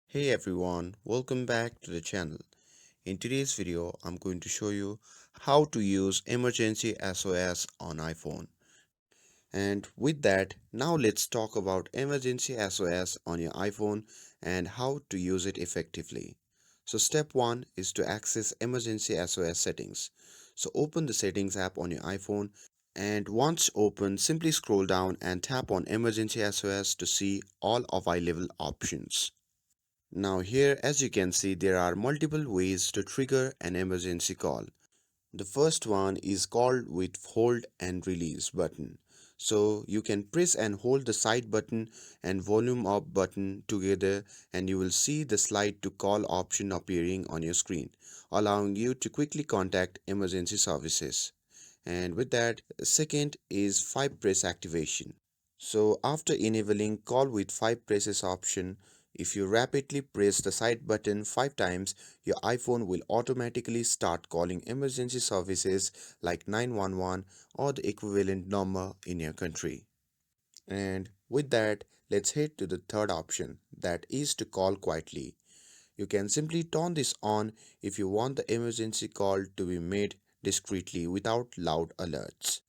Hey everyone, welcome back to the channel. In today's video, I'm going to show you how to use Emergency SOS on iPhone. And with that, now let's talk about Emergency SOS on your iPhone and how to use it effectively. So step 1 is to access Emergency SOS settings. So open the settings app on your iPhone and once open, simply scroll down and tap on Emergency SOS to see all available options. Now here, as you can see, there are multiple ways to trigger an emergency call. The first one is called with hold and release button. So you can press and hold the side button and volume up button together and you will see the slide to call option appearing on your screen, allowing you to quickly contact emergency services. And with that, second is 5 press activation. So after enabling call with 5 presses option, if you rapidly press the side button 5 times, your iPhone will automatically start calling emergency services like 911 or the equivalent number in your country. And with that, let's head to the third option, that is to call quietly. You can simply turn this on if you want the emergency call to be made discreetly without loud alerts.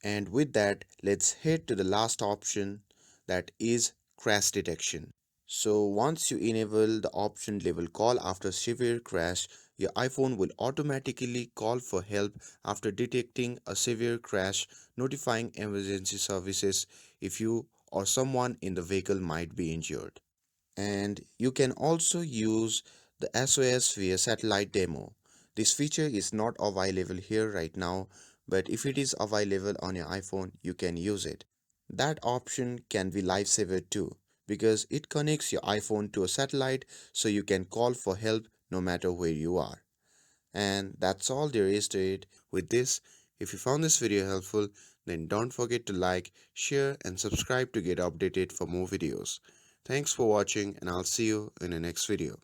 And with that, let's head to the last option, that is crash detection. So once you enable the option label call after severe crash, your iPhone will automatically call for help after detecting a severe crash, notifying emergency services if you or someone in the vehicle might be injured. And you can also use the SOS via satellite demo. This feature is not available here right now, but if it is available on your iPhone, you can use it. That option can be lifesaver too, because it connects your iPhone to a satellite so you can call for help no matter where you are. And that's all there is to it. With this, if you found this video helpful, then don't forget to like, share and subscribe to get updated for more videos. Thanks for watching and I'll see you in the next video.